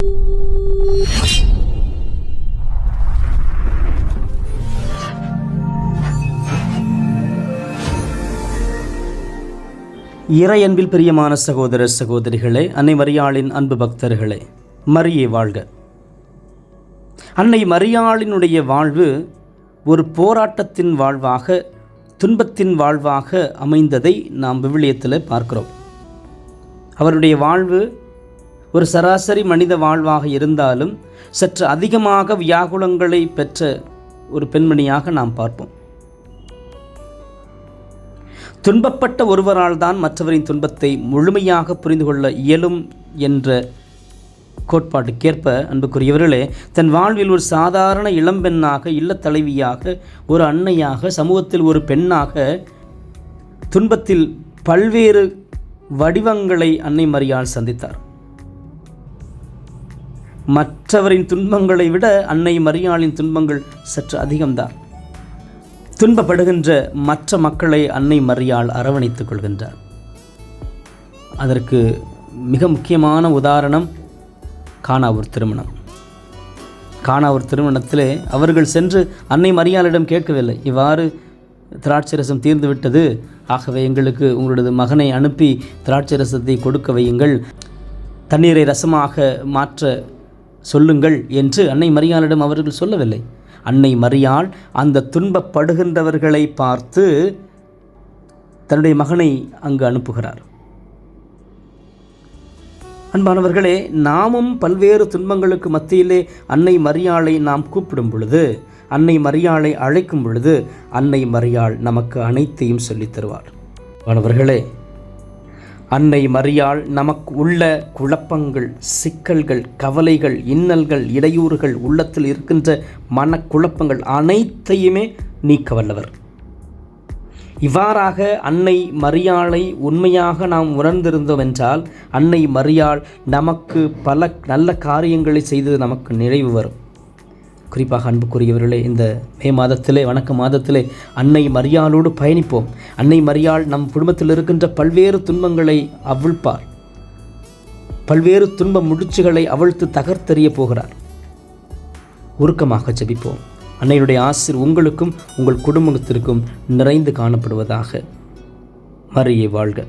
இறை அன்பில் பிரியமான சகோதர சகோதரிகளே, அன்னை மரியாளின் அன்பு பக்தர்களே, மரியே வாழ்க. அன்னை மரியாளினுடைய வாழ்வு ஒரு போராட்டத்தின் வாழ்வாக, துன்பத்தின் வாழ்வாக அமைந்ததை நாம் விவிலியத்தில் பார்க்கிறோம். அவருடைய வாழ்வு ஒரு சராசரி மனித வாழ்வாக இருந்தாலும் சற்று அதிகமாக வியாகுலங்களை பெற்ற ஒரு பெண்மணியாக நாம் பார்ப்போம். துன்பப்பட்ட ஒருவரால் தான் மற்றவரின் துன்பத்தை முழுமையாக புரிந்து கொள்ள இயலும் என்ற கோட்பாட்டுக்கேற்ப, அன்புக்குரியவர்களே, தன் வாழ்வில் ஒரு சாதாரண இளம்பெண்ணாக, இல்லத் தலைவியாக, ஒரு அன்னையாக, சமூகத்தில் ஒரு பெண்ணாக, துன்பத்தில் பல்வேறு வடிவங்களை அன்னை மரியாள் சந்தித்தார். மற்றவரின் துன்பங்களை விட அன்னை மரியாளின் துன்பங்கள் சற்று அதிகம்தான். துன்பப்படுகின்ற மற்ற மக்களை அன்னை மரியாள் அரவணைத்துக் கொள்கின்றார். அதற்கு மிக முக்கியமான உதாரணம் கானாவூர் திருமணம். கானாவூர் திருமணத்திலே அவர்கள் சென்று அன்னை மரியாளிடம் கேட்கவில்லை, இவ்வாறு திராட்சரசம் தீர்ந்து விட்டது, ஆகவே எங்களுக்கு உங்களது மகனை அனுப்பி திராட்சரசத்தை கொடுக்க வையுங்கள், தண்ணீரை ரசமாக மாற்ற சொல்லுங்கள் என்று அன்னை மரியாளிடம் அவர்கள் சொல்லவில்லை. அன்னை மரியாள் அந்த துன்பப்படுகின்றவர்களை பார்த்து தன்னுடைய மகனை அங்கு அனுப்புகிறார். அன்பானவர்களே, நாமும் பல்வேறு துன்பங்களுக்கு மத்தியிலே அன்னை மரியாளை நாம் கூப்பிடும் பொழுது, அன்னை மரியாளை அழைக்கும் பொழுது, அன்னை மரியாள் நமக்கு அனைத்தையும் சொல்லித் தருவார். மாணவர்களே, அன்னை மரியாள் நமக்கு உள்ள குழப்பங்கள், சிக்கல்கள், கவலைகள், இன்னல்கள், இடையூறுகள், உள்ளத்தில் இருக்கின்ற மனக்குழப்பங்கள் அனைத்தையுமே நீக்க வல்லவர். இவ்வாறாக அன்னை மரியாளை உண்மையாக நாம் உணர்ந்திருந்தோம் என்றால், அன்னை மரியாள் நமக்கு பல நல்ல காரியங்களை செய்தது நமக்கு நிறைவு வரும். குறிப்பாக அன்புக்குரியவர்களே, இந்த மே மாதத்திலே, வணக்க மாதத்திலே அன்னை மரியாளோடு பயணிப்போம். அன்னை மரியாள் நம் குடும்பத்தில் இருக்கின்ற பல்வேறு துன்பங்களை அவிழ்ப்பார். பல்வேறு துன்ப முடிச்சுகளை அவிழ்த்து தகர்த்தெறிய போகிறார். உருக்கமாக ஜெபிப்போம். அன்னையுடைய ஆசீர் உங்களுக்கும் உங்கள் குடும்பத்திற்கும் நிறைந்து காணப்படுவதாக. மரியே வாழ்க.